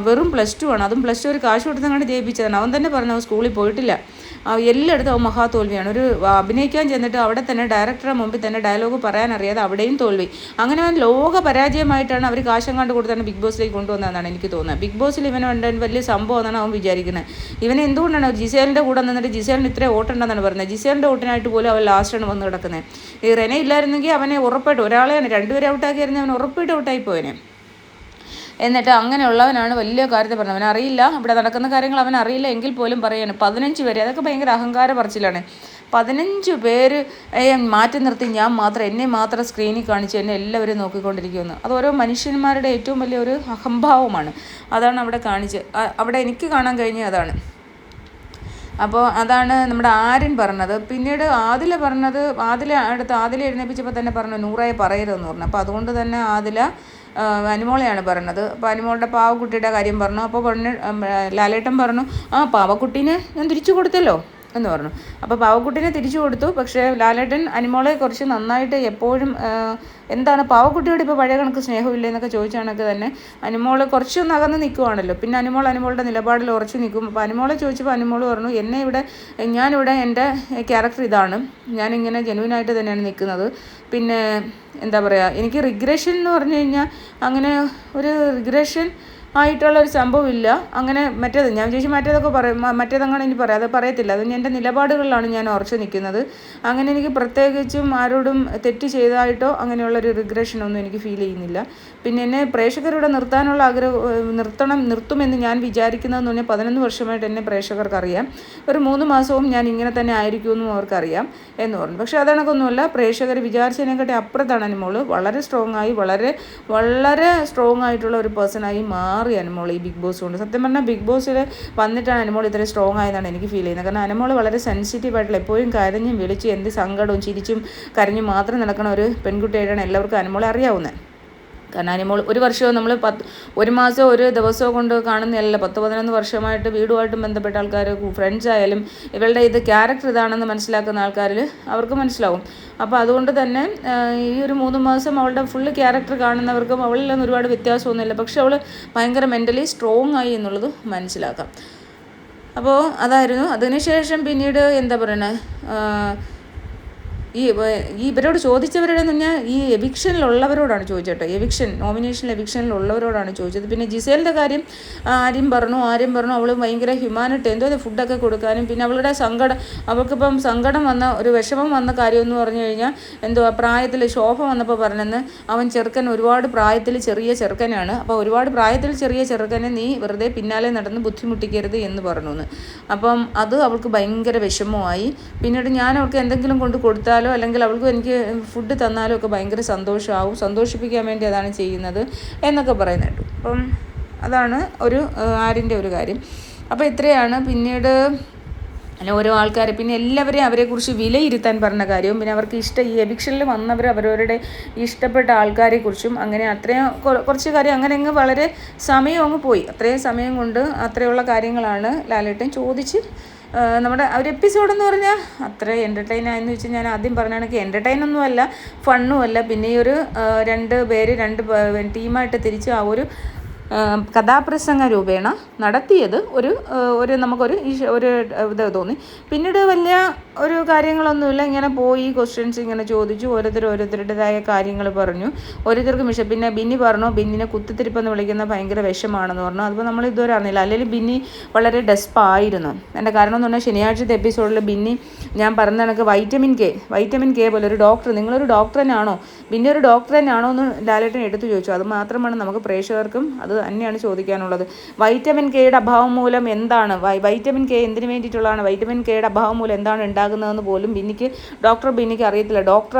S1: വെറും +2 ആണ്. അതും +2 ഒരു കാശ് കൊടുത്ത് അങ്ങോട്ട് ജയിപ്പിച്ചതാണ്. അവൻ തന്നെ പറഞ്ഞു അവൻ സ്കൂളിൽ പോയിട്ടില്ല. എല്ലായിടത്തും അവൻ മഹാതോൽവിയാണ്. ഒരു അഭിനയിക്കാൻ ചെന്നിട്ട് അവിടെ തന്നെ ഡയറക്ടറുടെ മുമ്പിൽ തന്നെ ഡയലോഗ് പറയാൻ അറിയാതെ അവിടെയും തോൽവി. അങ്ങനെ അവൻ ലോക പരാജയമായിട്ടാണ് അവർ കാശം കണ്ട് കൊടുത്താണ് ബിഗ് ബോസിലേക്ക് കൊണ്ടുവന്നതെന്നാണ് എനിക്ക് തോന്നുന്നത്. ബിഗ് ബോസിൽ ഇവൻ വലിയ സംഭവമെന്നാണ് അവൻ വിചാരിക്കുന്നത്. ഇവനെ എന്തുകൊണ്ടാണ് ജിസേലിൻ്റെ കൂടെ നിന്നിട്ട് ജിസേലിന് ഇത്രയും വോട്ടുണ്ടെന്നാണ് പറയുന്നത്. ജിസേലിൻ്റെ വോട്ടിനായിട്ട് പോലും അവൻ ലാസ്റ്റാണ് വന്ന് കിടക്കുന്നത്. ഈ റെനെ ഇല്ലായിരുന്നെങ്കിൽ അവനെ ഉറപ്പായിട്ട് ഒരാളെയാണ് 2 പേരെ ഔട്ടാക്കിയായിരുന്നു അവൻ ഉറപ്പായിട്ട് ഔട്ടായി പോയനെ. എന്നിട്ട് അങ്ങനെയുള്ളവനാണ് വലിയ കാര്യത്തെ പറഞ്ഞത്. അവനറിയില്ല ഇവിടെ നടക്കുന്ന കാര്യങ്ങൾ അവനറിയില്ല എങ്കിൽ പോലും പറയാണ് 15 പേര്. അതൊക്കെ ഭയങ്കര അഹങ്കാര പറച്ചിലാണ്. 15 പേര് മാറ്റി നിർത്തി എന്നെ മാത്രം സ്ക്രീനിൽ കാണിച്ച് എന്നെ എല്ലാവരും നോക്കിക്കൊണ്ടിരിക്കുമെന്ന്. അത് ഓരോ മനുഷ്യന്മാരുടെ ഏറ്റവും വലിയ ഒരു അഹംഭാവമാണ്. അതാണ് അവിടെ എനിക്ക് കാണാൻ കഴിഞ്ഞത് അതാണ്. അപ്പോൾ അതാണ് നമ്മുടെ ആര്യൻ പറഞ്ഞത്. പിന്നീട് ആദില പറഞ്ഞത്, ആദില എഴുന്നേപ്പിച്ചപ്പോൾ തന്നെ പറഞ്ഞു നൂറായി പറയരുതെന്ന് പറഞ്ഞു. അപ്പോൾ അതുകൊണ്ട് തന്നെ ആദില അനിമോളെയാണ് പറഞ്ഞത്. അപ്പോൾ അനിമോളുടെ പാവക്കുട്ടിയുടെ കാര്യം പറഞ്ഞു. അപ്പോൾ ലാലേട്ടൻ പറഞ്ഞു പാവക്കുട്ടീനെ ഞാൻ തിരിച്ചു കൊടുത്തല്ലോ, എന്ന് പറഞ്ഞു. അപ്പോൾ പാവക്കുട്ടീനെ തിരിച്ചു കൊടുത്തു. പക്ഷേ ലാലേട്ടൻ അനിമോളെ കുറച്ച് നന്നായിട്ട് എപ്പോഴും എന്താണ് പാവക്കുട്ടിയോട് ഇപ്പോൾ പഴയ കണക്ക് സ്നേഹമില്ല എന്നൊക്കെ ചോദിച്ച കണക്ക് തന്നെ അനിമോൾ കുറച്ചൊന്ന് അകന്ന് നിൽക്കുവാണല്ലോ. പിന്നെ അനിമോളുടെ നിലപാടിൽ ഉറച്ചു നിൽക്കും. അപ്പോൾ അനിമോളെ ചോദിച്ചപ്പോൾ അനിമോൾ പറഞ്ഞു, ഞാനിവിടെ എൻ്റെ ക്യാരക്ടർ ഇതാണ്, ഞാനിങ്ങനെ ജെനുവിനായിട്ട് തന്നെയാണ് നിൽക്കുന്നത്. പിന്നെ എന്താ പറയുക, എനിക്ക് റിഗ്രഷൻ എന്ന് പറഞ്ഞു കഴിഞ്ഞാൽ അങ്ങനെ ഒരു റിഗ്രഷൻ ആയിട്ടുള്ളൊരു സംഭവമില്ല. അങ്ങനെ ഞാൻ ചോദിച്ചു മറ്റേതൊക്കെ പറയും, മറ്റേതങ്ങനെ ഇനി പറയാം, അത് പറയത്തില്ല. അത് എൻ്റെ നിലപാടുകളിലാണ് ഞാൻ ഉറച്ചു നിൽക്കുന്നത്. അങ്ങനെ എനിക്ക് പ്രത്യേകിച്ചും ആരോടും തെറ്റ് ചെയ്തതായിട്ടോ അങ്ങനെയുള്ളൊരു റിഗ്രഷനൊന്നും എനിക്ക് ഫീൽ ചെയ്യുന്നില്ല. പിന്നെ എന്നെ പ്രേക്ഷകരുടെ നിർത്താനുള്ള നിർത്തുമെന്ന് ഞാൻ വിചാരിക്കുന്നതെന്ന് പറഞ്ഞാൽ 11 വർഷമായിട്ട് എന്നെ പ്രേക്ഷകർക്കറിയാം. ഒരു 3 മാസവും ഞാൻ ഇങ്ങനെ തന്നെ ആയിരിക്കുമെന്നും അവർക്കറിയാം എന്ന് പറഞ്ഞു. പക്ഷേ അതണക്കൊന്നുമല്ല, പ്രേക്ഷകർ വിചാരിച്ചതിനെക്കാട്ടി അപ്പുറത്താണ് അനിമോൾ. വളരെ സ്ട്രോങ് ആയി, വളരെ വളരെ സ്ട്രോങ് ആയിട്ടുള്ള ഒരു പേഴ്സണായി മാറി അനിമോൾ ഈ ബിഗ് ബോസ് കൊണ്ട്. സത്യം പറഞ്ഞാൽ ബിഗ് ബോസിൽ വന്നിട്ടാണ് അനിമോൾ ഇത്രയും സ്ട്രോങ് ആയതാണ് എനിക്ക് ഫീൽ ചെയ്യുന്നത്. കാരണം അനിമോൾ വളരെ സെൻസിറ്റീവായിട്ടുള്ള, എപ്പോഴും കരഞ്ഞും വിളിച്ചും എന്ത് സങ്കടവും ചിരിച്ചും കരഞ്ഞും മാത്രം നടക്കുന്ന ഒരു പെൺകുട്ടിയായിട്ടാണ് എല്ലാവർക്കും അനിമോളെ അറിയാവുന്നത്. കാരണം അനിമോൾ ഒരു വർഷമോ നമ്മൾ 1 മാസമോ ഒരു ദിവസമോ കൊണ്ട് കാണുന്നതല്ല. 10-11 വർഷമായിട്ട് വീടുമായിട്ടും ബന്ധപ്പെട്ട ആൾക്കാർ, ഫ്രണ്ട്സ് ആയാലും ഇവളുടെ ഇത് ക്യാരക്ടർ ഇതാണെന്ന് മനസ്സിലാക്കുന്ന ആൾക്കാരിൽ അവർക്ക് മനസ്സിലാവും. അപ്പോൾ അതുകൊണ്ട് തന്നെ ഈ ഒരു 3 മാസം അവളുടെ ഫുള്ള് ക്യാരക്ടർ കാണുന്നവർക്കും അവളിലൊന്നും ഒരുപാട് വ്യത്യാസമൊന്നുമില്ല. പക്ഷെ അവൾ ഭയങ്കര മെൻ്റലി സ്ട്രോങ് ആയി എന്നുള്ളത് മനസ്സിലാക്കാം. അപ്പോൾ അതായിരുന്നു. അതിനുശേഷം പിന്നീട് എന്താ പറയണേ, ഇവരോട് ചോദിച്ചവരുടെ എന്ന് പറഞ്ഞാൽ ഈ എവിക്ഷനിലുള്ളവരോടാണ് ചോദിച്ചേട്ടോ. എവിക്ഷനിലുള്ളവരോടാണ് ചോദിച്ചത്. പിന്നെ ജിസേലിൻ്റെ കാര്യം ആരും പറഞ്ഞു അവൾ ഭയങ്കര ഹ്യൂമാനിറ്റി എന്തോ ഫുഡൊക്കെ കൊടുക്കാനും, പിന്നെ അവളുടെ അവൾക്കിപ്പം സങ്കടം വന്ന ഒരു വിഷമം വന്ന കാര്യം എന്ന് പറഞ്ഞു കഴിഞ്ഞാൽ പ്രായത്തിൽ ശോഭ വന്നപ്പോൾ പറഞ്ഞെന്ന്, അവൻ ചെറുക്കൻ ഒരുപാട് പ്രായത്തിൽ ചെറിയ ചെറുക്കനാണ്, അപ്പോൾ ഒരുപാട് പ്രായത്തിൽ ചെറിയ ചെറുക്കനെ നീ വെറുതെ പിന്നാലെ നടന്ന് ബുദ്ധിമുട്ടിക്കരുത് എന്ന് പറഞ്ഞു എന്ന്. അപ്പം അത് അവൾക്ക് ഭയങ്കര വിഷമമായി. പിന്നീട് ഞാൻ അവൾക്ക് എന്തെങ്കിലും കൊണ്ട് കൊടുത്താൽ അല്ലെങ്കിൽ അവൾക്ക് എനിക്ക് ഫുഡ് തന്നാലും ഒക്കെ ഭയങ്കര സന്തോഷിപ്പിക്കാൻ വേണ്ടി അതാണ് ചെയ്യുന്നത് എന്നൊക്കെ പറയുന്നുണ്ട്. അപ്പം അതാണ് ആരിൻ്റെ ഒരു കാര്യം. അപ്പോൾ ഇത്രയാണ്. പിന്നീട് ഓരോ ആൾക്കാർ പിന്നെ എല്ലാവരെയും അവരെക്കുറിച്ച് വിലയിരുത്താൻ പറഞ്ഞ കാര്യവും, പിന്നെ അവർക്ക് ഈ എവിക്ഷനിൽ വന്നവർ അവരവരുടെ ഇഷ്ടപ്പെട്ട ആൾക്കാരെക്കുറിച്ചും അങ്ങനെ അത്രയും കുറച്ച് കാര്യം അങ്ങനെ അങ്ങ് വളരെ സമയം അങ്ങ് പോയി. അത്രയും സമയം കൊണ്ട് അത്രയുള്ള കാര്യങ്ങളാണ് ലാലേട്ടൻ ചോദിച്ച് നമ്മുടെ ഒരു എപ്പിസോഡെന്ന് പറഞ്ഞാൽ അത്ര എൻ്റർടൈൻ ആയെന്ന് വെച്ചാൽ ഞാൻ ആദ്യം പറഞ്ഞ കണക്ക് എൻ്റർടൈനൊന്നുമല്ല, ഫണ്ണുമല്ല. പിന്നെ ഈ ഒരു 2 പേര് 2 ടീമായിട്ട് തിരിച്ച് ആ ഒരു കഥാപ്രസംഗ രൂപേണ നടത്തിയത് നമുക്കൊരു ഇത് തോന്നി. പിന്നീട് വലിയ ഒരു കാര്യങ്ങളൊന്നുമില്ല, ഇങ്ങനെ പോയി ക്വസ്റ്റ്യൻസ് ഇങ്ങനെ ചോദിച്ചു, ഓരോരുത്തരുടേതായ കാര്യങ്ങൾ പറഞ്ഞു, ഓരോരുത്തർക്കും പിന്നെ ബിന്നി പറഞ്ഞു ബിന്നിനെ കുത്തിത്തിരിപ്പെന്ന് വിളിക്കുന്ന ഭയങ്കര വിഷമാണെന്ന് പറഞ്ഞു. അതിപ്പോൾ നമ്മൾ ഇതുവരെ അറിഞ്ഞില്ല. അല്ലെങ്കിൽ ബിന്നി വളരെ ഡെസ്പായിരുന്നു. എൻ്റെ കാരണം എന്ന് പറഞ്ഞാൽ ശനിയാഴ്ചത്തെ എപ്പിസോഡിൽ ബിന്നി ഞാൻ പറഞ്ഞ കണക്ക് വൈറ്റമിൻ കെ പോലെ ഒരു ഡോക്ടർ, നിങ്ങളൊരു ഡോക്ടർ തന്നെയാണോ, ബിന്നി ഒരു ഡോക്ടർ തന്നെയാണോ എന്ന് ലാലേട്ടൻ എടുത്തു ചോദിച്ചു. അത് മാത്രമാണ് നമുക്ക് പ്രേക്ഷകർക്കും അത് തന്നെയാണ് ചോദിക്കാനുള്ളത്. വൈറ്റമിൻ കെയുടെ അഭാവം മൂലം എന്താണ്, വൈറ്റമിൻ കെ എന്തിനു വേണ്ടിയിട്ടുള്ളതാണ്, വൈറ്റമിൻ കെയുടെ അഭാവം മൂലം എന്താണ് ഉണ്ടാകുന്നതെന്ന് പോലും ബിന്നിക്ക് അറിയത്തില്ല.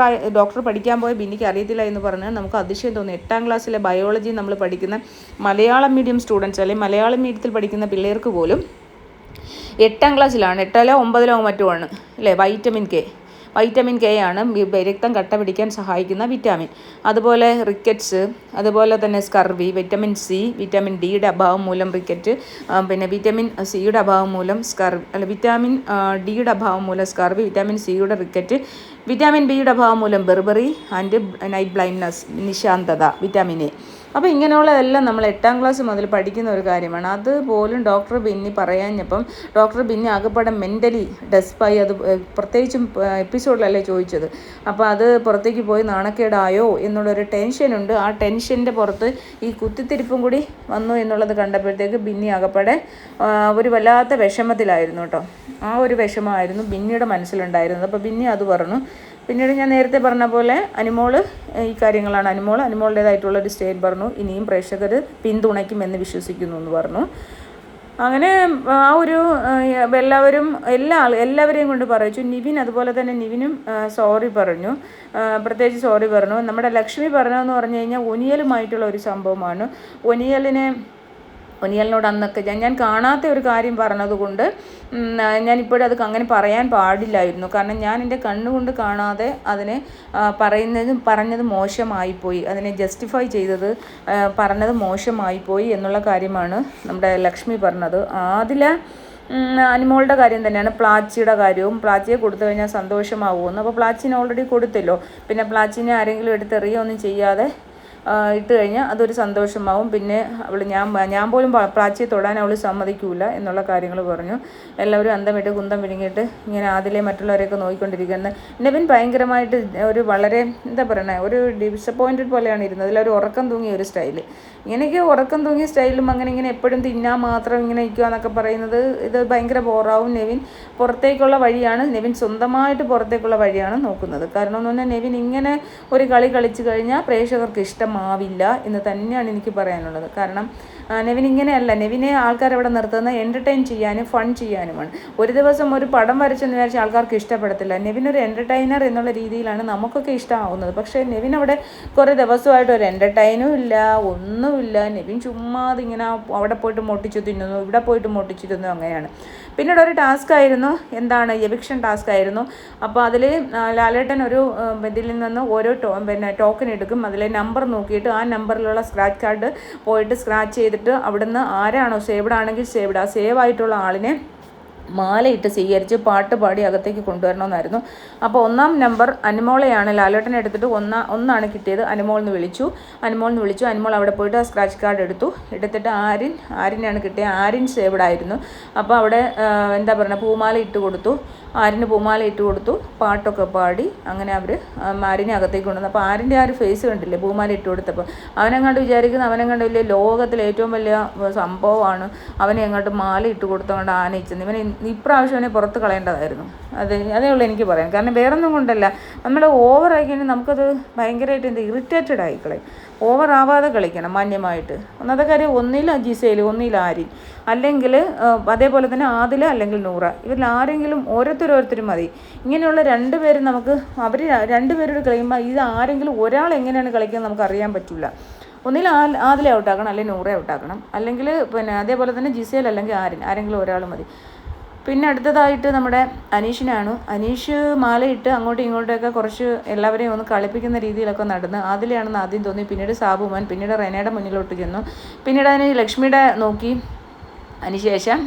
S1: ഡോക്ടർ പഠിക്കാൻ പോയ ബിന്നിക്ക് അറിയത്തില്ല എന്ന് പറഞ്ഞാൽ നമുക്ക് അതിശയം തോന്നും. 8ാം ക്ലാസ്സിലെ ബയോളജി നമ്മൾ പഠിക്കുന്ന മലയാളം മീഡിയം സ്റ്റുഡൻസ് അല്ലെങ്കിൽ മലയാളം മീഡിയത്തിൽ പഠിക്കുന്ന പിള്ളേർക്ക് പോലും 8ാം ക്ലാസ്സിലാണ്, 8ാലോ 9ാലോ മറ്റുമാണ് അല്ലേ വൈറ്റമിൻ കെ ആണ് രക്തം കട്ട പിടിക്കാൻ സഹായിക്കുന്ന വിറ്റാമിൻ. അതുപോലെ റിക്കറ്റ്സ്, അതുപോലെ തന്നെ സ്കർവി, വിറ്റമിൻ സി, വിറ്റാമിൻ ഡിയുടെ അഭാവം മൂലം റിക്കറ്റ്, പിന്നെ വിറ്റാമിൻ സിയുടെ അഭാവം മൂലം വിറ്റാമിൻ ഡിയുടെ അഭാവം മൂലം സ്കർവി, വിറ്റാമിൻ സിയുടെ റിക്കറ്റ്, വിറ്റാമിൻ ബിയുടെ അഭാവം മൂലം ബെർബറി ആൻഡ് നൈറ്റ് ബ്ലൈൻഡ്നസ്, നിശാന്തത, വിറ്റാമിൻ എ. അപ്പോൾ ഇങ്ങനെയുള്ളതെല്ലാം നമ്മൾ 8ാം ക്ലാസ് മുതൽ പഠിക്കുന്ന ഒരു കാര്യമാണ്. അതുപോലും ഡോക്ടർ ബിന്നി പറയാഞ്ഞപ്പം ഡോക്ടർ ബിന്നി ആകെപ്പാടെ മെൻ്റലി ഡെസ്പായി. അത് പ്രത്യേകിച്ചും എപ്പിസോഡിലല്ലേ ചോദിച്ചത്. അപ്പോൾ അത് പുറത്തേക്ക് പോയി നാണക്കേടായോ എന്നുള്ളൊരു ടെൻഷനുണ്ട്. ആ ടെൻഷൻ്റെ പുറത്ത് ഈ കുത്തിത്തിരിപ്പും കൂടി വന്നു എന്നുള്ളത് കണ്ടപ്പോഴത്തേക്ക് ബിന്നി ആകെപ്പാടെ ഒരു വല്ലാത്ത വിഷമത്തിലായിരുന്നു കേട്ടോ. ആ ഒരു വിഷമമായിരുന്നു ബിന്നിയുടെ മനസ്സിലുണ്ടായിരുന്നത്. അപ്പോൾ ബിന്നി അത് പറഞ്ഞു. പിന്നീട് ഞാൻ നേരത്തെ പറഞ്ഞ പോലെ ഈ കാര്യങ്ങളാണ് അനിമോളുടേതായിട്ടുള്ളൊരു സ്റ്റേറ്റ് പറഞ്ഞു. ഇനിയും പ്രേക്ഷകർ പിന്തുണയ്ക്കുമെന്ന് വിശ്വസിക്കുന്നു എന്ന് പറഞ്ഞു. അങ്ങനെ ആ ഒരു എല്ലാവരെയും കൊണ്ട് പറയിച്ചു. അതുപോലെ തന്നെ നിവിനും സോറി പറഞ്ഞു, പ്രത്യേകിച്ച് സോറി പറഞ്ഞു. നമ്മുടെ ലക്ഷ്മി പറഞ്ഞതെന്ന് പറഞ്ഞു കഴിഞ്ഞാൽ ഒനിയലുമായിട്ടുള്ള ഒരു സംഭവമാണ്. ഒനിയലിനോട് അന്നൊക്കെ ഞാൻ കാണാത്ത ഒരു കാര്യം പറഞ്ഞതുകൊണ്ട് ഞാനിപ്പോഴും അത് അങ്ങനെ പറയാൻ പാടില്ലായിരുന്നു. കാരണം ഞാൻ എൻ്റെ കണ്ണുകൊണ്ട് കാണാതെ അതിനെ പറഞ്ഞത് മോശമായിപ്പോയി, അതിനെ ജസ്റ്റിഫൈ പറഞ്ഞത് മോശമായിപ്പോയി എന്നുള്ള കാര്യമാണ് നമ്മുടെ ലക്ഷ്മി പറഞ്ഞത്. അനിമോളുടെ കാര്യം തന്നെയാണ്, പ്ലാച്ചിയുടെ കാര്യവും. പ്ലാച്ചിയെ കൊടുത്തു കഴിഞ്ഞാൽ സന്തോഷമാവുമെന്ന്. അപ്പോൾ പ്ലാച്ചിനെ ഓൾറെഡി കൊടുത്തല്ലോ, പിന്നെ പ്ലാച്ചിനെ ആരെങ്കിലും എടുത്തെറിയൊന്നും ചെയ്യാതെ ഇട്ട് കഴിഞ്ഞാൽ അതൊരു സന്തോഷമാവും. പിന്നെ ഞാൻ പോലും പ്ലാച്ചിയെ തൊടാൻ അവൾ സമ്മതിക്കൂല എന്നുള്ള കാര്യങ്ങൾ പറഞ്ഞു. എല്ലാവരും അന്തം വിട്ട് കുന്തം വിഴുങ്ങിയിട്ട് ഇങ്ങനെ ആദിലെ മറ്റുള്ളവരെയൊക്കെ നോക്കിക്കൊണ്ടിരിക്കുന്നത്. നെവിൻ ഭയങ്കരമായിട്ട് ഒരു വളരെ എന്താ പറയണേ, ഒരു ഡിസപ്പോയിൻറ്റഡ് പോലെയാണ് ഇരുന്നത്. അതിലൊരു ഉറക്കം തൂങ്ങിയ ഒരു സ്റ്റൈല്, ഇങ്ങനെയൊക്കെ ഉറക്കം തൂങ്ങിയ സ്റ്റൈലും അങ്ങനെ ഇങ്ങനെ എപ്പോഴും തിന്നാൻ മാത്രം ഇങ്ങനെ ഇരിക്കുക എന്നൊക്കെ പറയുന്നത് ഇത് ഭയങ്കര ബോറാവും. നെവിൻ പുറത്തേക്കുള്ള വഴിയാണ്, നെവിൻ സ്വന്തമായിട്ട് പുറത്തേക്കുള്ള വഴിയാണ് നോക്കുന്നത്. കാരണം എന്ന് പറഞ്ഞാൽ നെവിൻ ഇങ്ങനെ ഒരു കളി കളിച്ചു കഴിഞ്ഞാൽ പ്രേക്ഷകർക്ക് ഇഷ്ടമാവില്ല എന്ന് തന്നെയാണ് എനിക്ക് പറയാനുള്ളത്. കാരണം നെവിൻ ഇങ്ങനെയല്ല, നെവിനെ ആൾക്കാർ അവിടെ നിർത്തുന്നത് എൻ്റർടൈൻ ചെയ്യാനും ഫൺ ചെയ്യാനുമാണ്. ഒരു ദിവസം ഒരു പടം വരച്ചെന്ന് വിചാരിച്ച ആൾക്കാർക്ക് ഇഷ്ടപ്പെടത്തില്ല. നെവിൻ ഒരു എൻ്റർടൈനർ എന്നുള്ള രീതിയിലാണ് നമുക്കൊക്കെ ഇഷ്ടമാവുന്നത്. പക്ഷേ നെവിൻ അവിടെ കുറേ ദിവസമായിട്ട് ഒരു എൻ്റർടൈനും ഇല്ല, ഒന്നുമില്ല. നെവിൻ ചുമ്മാതെ ഇങ്ങനെ അവിടെ പോയിട്ട് മൊട്ടിച്ചു തിന്നുന്നു, ഇവിടെ പോയിട്ട് മൊട്ടിച്ചു തിന്നു, അങ്ങനെയാണ്. പിന്നീട് ഒരു ടാസ്ക് ആയിരുന്നു, എന്താണ്, എവിക്ഷൻ ടാസ്ക് ആയിരുന്നു. അപ്പോൾ അതിൽ ലാലേട്ടൻ ഒരു ഇതിൽ നിന്ന് ഓരോ ടോക്കൺ എടുക്കും. അതിലെ നമ്പർ നോക്കിയിട്ട് ആ നമ്പറിലുള്ള സ്ക്രാച്ച് കാർഡ് പോയിട്ട് സ്ക്രാച്ച് ചെയ്തിട്ട് അവിടുന്ന് ആരാണോ സേവ്ഡ് ആണെങ്കിൽ സേവ്ഡ്, ആ സേവ് ആയിട്ടുള്ള ആളിനെ മാലയിട്ട് സ്വീകരിച്ച് പാട്ട് പാടി അകത്തേക്ക് കൊണ്ടുവരണമെന്നായിരുന്നു. അപ്പോൾ 1-ാം നമ്പർ അനുമോളെയാണ് ലാലേട്ടൻ എടുത്തിട്ട് ഒന്നാണ് കിട്ടിയത്. അനുമോളിന് വിളിച്ചു. അനുമോൾ അവിടെ പോയിട്ട് ആ സ്ക്രാച്ച് കാർഡ് എടുത്തിട്ട് ആരിനാണ് കിട്ടിയത്. ആര്യൻ സേവ്ഡ് ആയിരുന്നു. അപ്പോൾ അവിടെ എന്താ പറയുക, പൂമാല ഇട്ട് കൊടുത്തു. ആര്യന് പൂമാല ഇട്ട് കൊടുത്തു, പാട്ടൊക്കെ പാടി. അങ്ങനെ അവർ ആര്യനെ അകത്തേക്ക് കൊണ്ടുവന്നു. അപ്പോൾ ആര്യൻ്റെ ആ ഒരു ഫേസ് കണ്ടില്ലേ പൂമാല ഇട്ട് കൊടുത്തപ്പോൾ, അവനെങ്ങാണ്ട് വിചാരിക്കുന്നത് അവനെങ്ങാണ്ട് വലിയ ലോകത്തിലെ ഏറ്റവും വലിയ സംഭവമാണ്, അവനെ അങ്ങോട്ട് മാല ഇട്ട് കൊടുത്തുകൊണ്ട് ആനയിച്ചത്. ഇവനെ ഇപ്രാവശ്യം അവനെ പുറത്ത് കളയേണ്ടതായിരുന്നു. അതേ ഉള്ളൂ എനിക്ക് പറയാം. കാരണം വേറൊന്നും കൊണ്ടല്ല, നമ്മൾ ഓവറായി കഴിഞ്ഞാൽ നമുക്കത് ഭയങ്കരമായിട്ട് ഇറിറ്റേറ്റഡ് ആയിക്കളയും. ഓവറാവാതെ കളിക്കണം മാന്യമായിട്ട്. ഒന്നാമത്തെ കാര്യം, ഒന്നിൽ ജിസേൽ, ഒന്നിൽ ആര്യൻ, അല്ലെങ്കിൽ അതേപോലെ തന്നെ ആദില അല്ലെങ്കിൽ നൂറ, ഇവരിൽ ആരെങ്കിലും ഓരോരുത്തരും മതി. ഇങ്ങനെയുള്ള രണ്ടുപേരും നമുക്ക് അവർ രണ്ടുപേരോട് കളിക്കുമ്പോൾ ഇത് ആരെങ്കിലും ഒരാൾ എങ്ങനെയാണ് കളിക്കുന്നത് നമുക്ക് അറിയാൻ പറ്റില്ല. ഒന്നിൽ ആദില ഔട്ടാക്കണം, അല്ലെങ്കിൽ നൂറ ഔട്ടാക്കണം, അല്ലെങ്കിൽ പിന്നെ അതേപോലെ തന്നെ ജിസേൽ അല്ലെങ്കിൽ ആരെങ്കിലും ഒരാൾ മതി. പിന്നെ അടുത്തതായിട്ട് നമ്മുടെ അനീഷിനാണ്. അനീഷ് മാലയിട്ട് അങ്ങോട്ടും ഇങ്ങോട്ടൊക്കെ കുറച്ച് എല്ലാവരെയും ഒന്ന് കളിപ്പിക്കുന്ന രീതിയിലൊക്കെ നടന്ന് ആദിലയാണെന്ന് ആദ്യം തോന്നി. പിന്നീട് സാബുമാൻ, പിന്നീട് റെനയുടെ മുന്നിലോട്ട് ചെന്നു. പിന്നീട് അതിന് ലക്ഷ്മിയുടെ നോക്കി. അതിനുശേഷം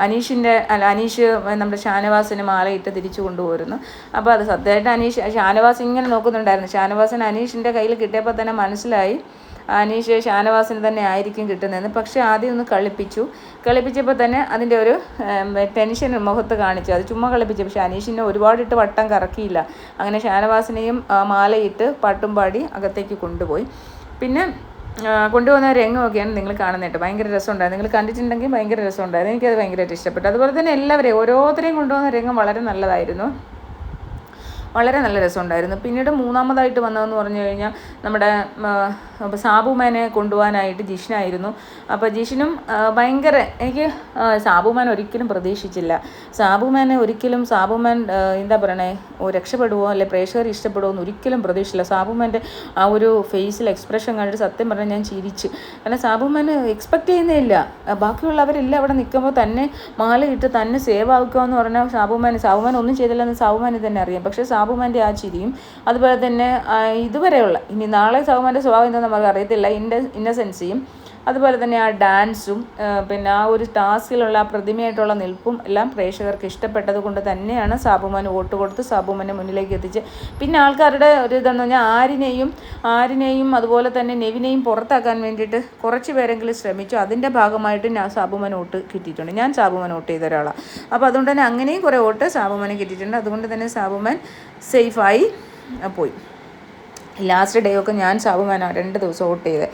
S1: അനീഷ് നമ്മുടെ ഷാനവാസിന് മാലയിട്ട് തിരിച്ചു കൊണ്ടുപോരുന്നു. അപ്പോൾ അത് സത്യമായിട്ട് ഷാനവാസ് ഇങ്ങനെ നോക്കുന്നുണ്ടായിരുന്നു. ഷാനവാസിന് അനീഷിൻ്റെ കയ്യിൽ കിട്ടിയപ്പോൾ തന്നെ മനസ്സിലായി അനീഷ് ഷാനവാസിന് തന്നെ ആയിരിക്കും കിട്ടുന്നതെന്ന്. പക്ഷേ ആദ്യം ഒന്ന് കളിപ്പിച്ചപ്പോൾ തന്നെ അതിൻ്റെ ഒരു ടെൻഷൻ മുഖത്ത് കാണിച്ചു. അത് ചുമ്മാ കളിപ്പിച്ചു. പക്ഷേ അനീഷിനെ ഒരുപാടിട്ട് വട്ടം കറക്കിയില്ല. അങ്ങനെ ഷാനവാസിനെയും മാലയിട്ട് പാട്ടും പാടി അകത്തേക്ക് കൊണ്ടുപോയി. പിന്നെ കൊണ്ടുപോകുന്ന രംഗമൊക്കെയാണ് നിങ്ങൾ കാണുന്നത്. ഭയങ്കര രസമുണ്ടായിരുന്നു. നിങ്ങൾ കണ്ടിട്ടുണ്ടെങ്കിൽ ഭയങ്കര രസമുണ്ടായിരുന്നു. എനിക്കത് ഭയങ്കരമായിട്ട് ഇഷ്ടപ്പെട്ടു. അതുപോലെ തന്നെ എല്ലാവരെയും ഓരോരുത്തരെയും കൊണ്ടുപോകുന്ന രംഗം വളരെ നല്ലതായിരുന്നു, വളരെ നല്ല രസമുണ്ടായിരുന്നു. പിന്നീട് മൂന്നാമതായിട്ട് വന്നതെന്ന് പറഞ്ഞു കഴിഞ്ഞാൽ നമ്മുടെ സാബുമാനെ കൊണ്ടുപോകാനായിട്ട് ജിഷ്നായിരുന്നു. അപ്പോൾ ജിഷിനും ഭയങ്കര, എനിക്ക് സാബുമാൻ ഒരിക്കലും പ്രതീക്ഷിച്ചില്ല. സാബുമാൻ എന്താ പറയണേ, രക്ഷപ്പെടുമോ അല്ലെ പ്രേക്ഷകർ ഇഷ്ടപ്പെടുമോ എന്ന് ഒരിക്കലും പ്രതീക്ഷിച്ചില്ല. സാബുമാൻ്റെ ആ ഒരു ഫേസിൽ എക്സ്പ്രഷൻ കണ്ടിട്ട് സത്യം പറഞ്ഞാൽ ഞാൻ ചിരിച്ച്. കാരണം സാബുമാൻ എക്സ്പെക്റ്റ് ചെയ്യുന്നേ ഇല്ല. ബാക്കിയുള്ളവരെല്ലാം അവിടെ നിൽക്കുമ്പോൾ തന്നെ മാലയിട്ട് തന്നെ സേവ് ആക്കുക എന്ന് പറഞ്ഞാൽ സാബുമാൻ ഒന്നും ചെയ്തില്ലെന്ന് സാബുമാന് തന്നെ അറിയാം. പക്ഷേ സാബുമാൻ്റെ ആ ചിരിയും അതുപോലെ തന്നെ ഇതുവരെയുള്ള, ഇനി നാളെ സാബുമാൻ്റെ സ്വഭാവം എന്താണെന്ന് നമുക്ക് അറിയത്തില്ല, ഇന്നസെൻസിയും അതുപോലെ തന്നെ ആ ഡാൻസും പിന്നെ ആ ഒരു ടാസ്കിലുള്ള ആ പ്രതിമയായിട്ടുള്ള നിൽപ്പും എല്ലാം പ്രേക്ഷകർക്ക് ഇഷ്ടപ്പെട്ടത് കൊണ്ട് തന്നെയാണ് സാബുമാൻ വോട്ട് കൊടുത്ത് സാബുമാനെ മുന്നിലേക്ക് എത്തിച്ച്. പിന്നെ ആൾക്കാരുടെ ഒരു ഇതെന്ന് പറഞ്ഞാൽ ആരിനെയും അതുപോലെ തന്നെ നെവിനെയും പുറത്താക്കാൻ വേണ്ടിയിട്ട് കുറച്ച് പേരെങ്കിലും ശ്രമിച്ചു. അതിൻ്റെ ഭാഗമായിട്ട് സാബുമാൻ വോട്ട് കിട്ടിയിട്ടുണ്ട്. ഞാൻ സാബുമാൻ വോട്ട് ചെയ്ത ഒരാളാണ്. അപ്പോൾ അതുകൊണ്ട് തന്നെ അങ്ങനെയും കുറേ വോട്ട് സാബുമാനെ കിട്ടിയിട്ടുണ്ട്. അതുകൊണ്ട് തന്നെ സാബുമാൻ സേഫായി പോയി. ലാസ്റ്റ് ഡേ ഒക്കെ ഞാൻ സാബുമാനാണ് 2 ദിവസം വോട്ട് ചെയ്തത്.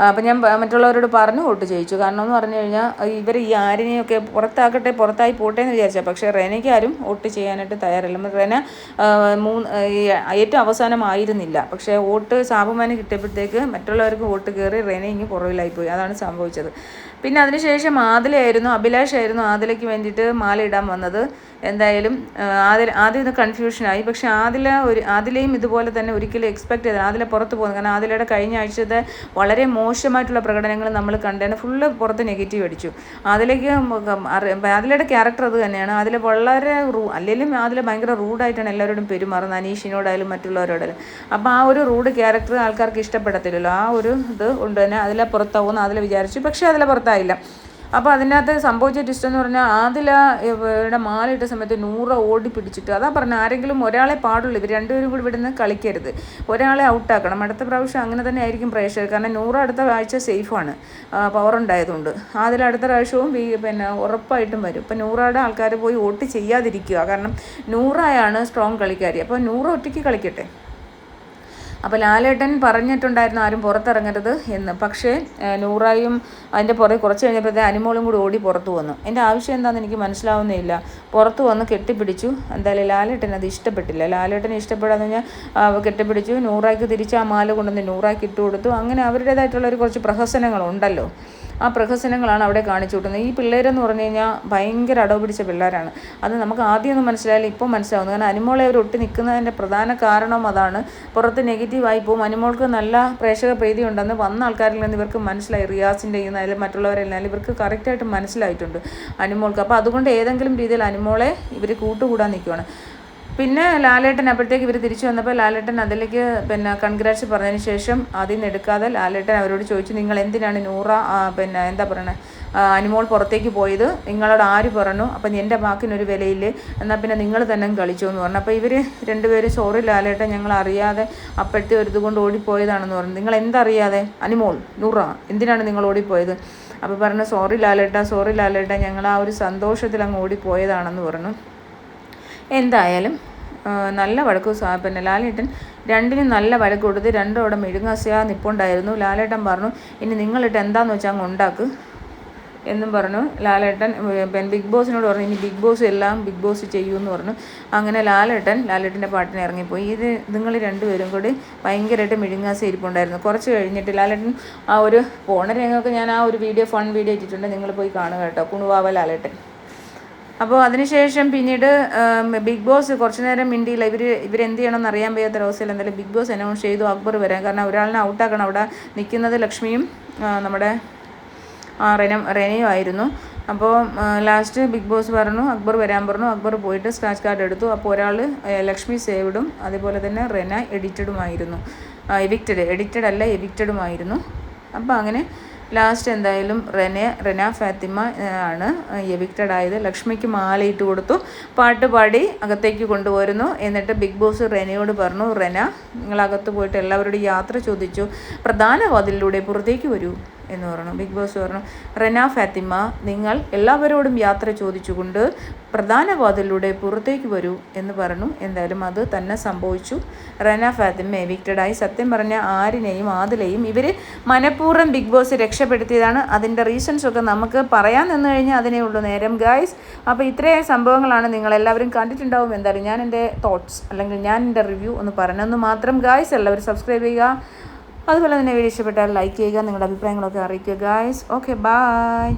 S1: അപ്പോൾ ഞാൻ മറ്റുള്ളവരോട് പറഞ്ഞു വോട്ട് ചെയ്യിച്ചു. കാരണം എന്ന് പറഞ്ഞു കഴിഞ്ഞാൽ ഇവർ ഈ ആരിനെയൊക്കെ പുറത്തായി പോട്ടെ എന്ന് വിചാരിച്ചാൽ, പക്ഷേ റെനയ്ക്ക് ആരും വോട്ട് ചെയ്യാനായിട്ട് തയ്യാറല്ല. റെന ഏറ്റവും അവസാനമായിരുന്നില്ല. പക്ഷേ വോട്ട് സാബുമാന് കിട്ടിയപ്പോഴത്തേക്ക് മറ്റുള്ളവർക്ക് വോട്ട് കയറി റെന ഇങ്ങ് പുറകിലായിപ്പോയി. അതാണ് സംഭവിച്ചത്. പിന്നെ അതിനുശേഷം അഭിലാഷായിരുന്നു ആദിലയ്ക്ക് വേണ്ടിയിട്ട് മാല ഇടാൻ വന്നത്. എന്തായാലും ആദ്യം ഇത് കൺഫ്യൂഷനായി. പക്ഷേ ആദിലയും ഇതുപോലെ തന്നെ ഒരിക്കലും എക്സ്പെക്ട് ചെയ്തത് ആദില പുറത്ത് പോകുന്നത്. കാരണം ആദിലയുടെ കഴിഞ്ഞ ആഴ്ചത്തെ വളരെ മോശമായിട്ടുള്ള പ്രകടനങ്ങൾ നമ്മൾ കണ്ടേനെ, ഫുള്ള് പുറത്ത് നെഗറ്റീവ് അടിച്ചു. ആദിലയുടെ ക്യാരക്ടർ അത് തന്നെയാണ്. അതിൽ വളരെ അല്ലെങ്കിലും ആദില ഭയങ്കര റൂഡായിട്ടാണ് എല്ലാവരോടും പെരുമാറുന്നത്, അനീഷിനോടായാലും മറ്റുള്ളവരോടായാലും. അപ്പോൾ ആ ഒരു റൂഡ് ക്യാരക്ടർ ആൾക്കാർക്ക് ഇഷ്ടപ്പെടത്തില്ലല്ലോ. ആ ഒരു ഇത് കൊണ്ട് തന്നെ അതിലെ പുറത്താവുമെന്ന് അതിൽ വിചാരിച്ചു. പക്ഷേ അതിലെ പുറത്തായില്ല. അപ്പോൾ അതിനകത്ത് സംഭവിച്ച ട്വിസ്റ്റ് എന്ന് പറഞ്ഞാൽ ആദിലയുടെ മാലയിട്ട സമയത്ത് നൂറ ഓടി പിടിച്ചിട്ട്, അതാ പറഞ്ഞ ആരെങ്കിലും ഒരാളെ പാടുള്ളൂ, ഇവർ രണ്ടുപേരും കൂടി ഇവിടുന്ന് കളിക്കരുത്, ഒരാളെ ഔട്ടാക്കണം. അടുത്ത പ്രാവശ്യം അങ്ങനെ തന്നെ ആയിരിക്കും പ്രേക്ഷകർ, കാരണം നൂറ അടുത്ത ആഴ്ച സേഫാണ്, പവർ ഉണ്ടായതുകൊണ്ട്. അതിൽ അടുത്ത പ്രാവശ്യവും ഉറപ്പായിട്ടും വരും. ഇപ്പം നൂറയുടെ ആൾക്കാർ പോയി വോട്ട് ചെയ്യാതിരിക്കുക, കാരണം നൂറയാണ് സ്ട്രോങ് കളിക്കാരി, അപ്പോൾ നൂറ ഒറ്റയ്ക്ക് കളിക്കട്ടെ. അപ്പോൾ ലാലേട്ടൻ പറഞ്ഞിട്ടുണ്ടായിരുന്നു ആരും പുറത്തിറങ്ങരുത് എന്ന്. പക്ഷേ നൂറായും അതിൻ്റെ പുറകെ കുറച്ച് കഴിഞ്ഞപ്പോഴത്തെ അനുമോളും കൂടി ഓടി പുറത്തു വന്നു. എൻ്റെ ആവശ്യം എന്താണെന്ന് എനിക്ക് മനസ്സിലാവുന്നില്ല. പുറത്ത് വന്ന് കെട്ടിപ്പിടിച്ചു. എന്തായാലും ലാലേട്ടൻ അത് ഇഷ്ടപ്പെട്ടില്ല. ലാലേട്ടനെ ഇഷ്ടപ്പെടാന്ന് പറഞ്ഞാൽ കെട്ടിപ്പിടിച്ചു. നൂറായ്ക്ക് തിരിച്ച് ആ മാല കൊണ്ടുവന്ന് നൂറായ്ക്ക് ഇട്ട് കൊടുത്തു. അങ്ങനെ അവരുടേതായിട്ടുള്ള ഒരു കുറച്ച് പ്രഹസനങ്ങളുണ്ടല്ലോ, ആ പ്രഹസനങ്ങളാണ് അവിടെ കാണിച്ചു കൂട്ടുന്നത്. ഈ പിള്ളേരെന്ന് പറഞ്ഞു കഴിഞ്ഞാൽ ഭയങ്കര അടവ് പിടിച്ച പിള്ളേരാണ്. അത് നമുക്ക് ആദ്യമൊന്നും മനസ്സിലായാലും ഇപ്പോൾ മനസ്സിലാവുന്നു. കാരണം അനുമോളെ അവർ ഒട്ടി നിൽക്കുന്നതിൻ്റെ പ്രധാന കാരണം അതാണ്. പുറത്ത് നെഗറ്റീവായി പോകും. അനുമോൾക്ക് നല്ല പ്രേക്ഷക പ്രീതി ഉണ്ടെന്ന് വന്ന ആൾക്കാരിൽ നിന്ന് ഇവർക്ക് മനസ്സിലായി. റിയാസിൻ്റെ ആയാലും മറ്റുള്ളവരെല്ലാം ഇവർക്ക് കറക്റ്റായിട്ട് മനസ്സിലായിട്ടുണ്ട് അനുമോൾക്ക്. അപ്പോൾ അതുകൊണ്ട് ഏതെങ്കിലും രീതിയിൽ അനുമോളെ ഇവർ കൂട്ടുകൂടാൻ നിൽക്കുകയാണ്. പിന്നെ ലാലേട്ടൻ അപ്പോഴത്തേക്ക് ഇവർ തിരിച്ചു വന്നപ്പോൾ ലാലേട്ടൻ അതിലേക്ക് കൺഗ്രാറ്റ്സ് പറഞ്ഞതിന് ശേഷം അതിൽ നിന്ന് എടുക്കാതെ ലാലേട്ടൻ അവരോട് ചോദിച്ചു, നിങ്ങൾ എന്തിനാണ് നൂറ എന്താ പറയണേ അനുമോൾ പുറത്തേക്ക് പോയത്, നിങ്ങളോട് ആര് പറഞ്ഞു, അപ്പം എൻ്റെ വാക്കിനൊരു വിലയില്ലേ, എന്നാൽ പിന്നെ നിങ്ങൾ തന്നെ കളിച്ചു എന്ന് പറഞ്ഞു. അപ്പോൾ ഇവർ രണ്ടുപേരും സോറി ലാലേട്ടൻ, ഞങ്ങൾ അറിയാതെ അപ്പോഴത്തെ ഒരു ഇതുകൊണ്ട് ഓടിപ്പോയതാണെന്ന് പറഞ്ഞു. നിങ്ങൾ എന്തറിയാതെ അനുമോൾ നൂറ എന്തിനാണ് നിങ്ങൾ ഓടിപ്പോയത്? അപ്പോൾ പറഞ്ഞു സോറി ലാലേട്ട ഞങ്ങൾ ആ ഒരു സന്തോഷത്തിൽ അങ്ങ് ഓടിപ്പോയതാണെന്ന് പറഞ്ഞു. എന്തായാലും നല്ല വഴക്ക് ലാലേട്ടൻ രണ്ടിനും നല്ല വഴക്ക് കൊടുത്ത് രണ്ടും അവിടെ മെഴുങ്ങാസിയാ നിപ്പുണ്ടായിരുന്നു. ലാലേട്ടൻ പറഞ്ഞു ഇനി നിങ്ങളിട്ട് എന്താണെന്ന് വെച്ചാൽ അങ്ങ് ഉണ്ടാക്ക് എന്നും പറഞ്ഞു. ലാലേട്ടൻ ബിഗ് ബോസിനോട് പറഞ്ഞു ഇനി ബിഗ് ബോസ് എല്ലാം ബിഗ് ബോസ് ചെയ്യുമെന്ന് പറഞ്ഞു. അങ്ങനെ ലാലേട്ടൻ്റെ പാട്ടിന് ഇറങ്ങിപ്പോയി. നിങ്ങൾ രണ്ടുപേരും കൂടി ഭയങ്കരമായിട്ട് മെഴുങ്ങാസി ഇരിപ്പുണ്ടായിരുന്നു. കുറച്ച് കഴിഞ്ഞിട്ട് ലാലേട്ടൻ ആ ഒരു പോണ രംഗമൊക്കെ ഞാൻ ആ ഒരു ഫൺ വീഡിയോ ഇട്ടിട്ടുണ്ട്, നിങ്ങൾ പോയി കാണുക കേട്ടോ, കുണുവാവ ലാലേട്ടൻ. അപ്പോൾ അതിനുശേഷം പിന്നീട് ബിഗ് ബോസ് കുറച്ച് നേരം മിണ്ടിയില്ല. ഇവരെന്ത് ചെയ്യണമെന്ന് അറിയാൻ വയ്യാത്ത അവസ്ഥയിൽ എന്തായാലും ബിഗ് ബോസ് അനൗൺസ് ചെയ്തു അക്ബർ വരാൻ. കാരണം ഒരാളിനെ ഔട്ടാക്കണം. അവിടെ നിൽക്കുന്നത് ലക്ഷ്മിയും നമ്മുടെ റെനയും ആയിരുന്നു. അപ്പോൾ ലാസ്റ്റ് ബിഗ് ബോസ് പറഞ്ഞു അക്ബർ വരാൻ പറഞ്ഞു. അക്ബർ പോയിട്ട് സ്ക്രാച്ച് കാർഡ് എടുത്തു. അപ്പോൾ ഒരാൾ ലക്ഷ്മി സേവ്ഡും അതുപോലെ തന്നെ റെന എവിക്റ്റഡുമായിരുന്നു. അപ്പോൾ അങ്ങനെ ലാസ്റ്റ് എന്തായാലും റെന ഫാത്തിമ ആണ് എവിക്റ്റഡ് ആയത്. ലക്ഷ്മിക്ക് മാലയിട്ട് കൊടുത്തു, പാട്ട് പാടി അകത്തേക്ക് കൊണ്ടുപോയിരുന്നു. എന്നിട്ട് ബിഗ് ബോസ് റെനയോട് പറഞ്ഞു, റെന നിങ്ങളകത്ത് പോയിട്ട് എല്ലാവരോടും യാത്ര ചോദിച്ചു, പ്രധാന വാതിലിലൂടെ പുറത്തേക്ക് വരൂ എന്ന് പറഞ്ഞു. ബിഗ് ബോസ് പറഞ്ഞു റെന ഫാത്തിമ നിങ്ങൾ എല്ലാവരോടും യാത്ര ചോദിച്ചുകൊണ്ട് പ്രധാന വാതിലിലൂടെ പുറത്തേക്ക് വരൂ എന്ന് പറഞ്ഞു. എന്തായാലും അത് തന്നെ സംഭവിച്ചു. റെന ഫാത്തിമ എവിക്റ്റഡായി. സത്യം പറഞ്ഞ ആരിനെയും ആദിലെയും ഇവർ മനഃപൂർവ്വം ബിഗ് ബോസ് രക്ഷപ്പെടുത്തിയതാണ്. അതിൻ്റെ റീസൺസൊക്കെ നമുക്ക് പറയാൻ നിന്ന് കഴിഞ്ഞാൽ അതിനേ ഉള്ളൂ നേരം ഗായ്സ്. അപ്പോൾ ഇത്രയും സംഭവങ്ങളാണ് നിങ്ങളെല്ലാവരും കണ്ടിട്ടുണ്ടാവും. എന്തായാലും ഞാൻ എൻ്റെ തോട്ട്സ് അല്ലെങ്കിൽ ഞാൻ എൻ്റെ റിവ്യൂ ഒന്ന് പറഞ്ഞെന്ന് മാത്രം ഗായ്സ്. എല്ലാവരും സബ്സ്ക്രൈബ് ചെയ്യുക, അതുപോലെ തന്നെ വീഡിയോ ഇഷ്ടപ്പെട്ടാൽ ലൈക്ക് ചെയ്യുക, നിങ്ങളുടെ അഭിപ്രായങ്ങളൊക്കെ അറിയിക്കുക ഗായ്സ്. Okay bye.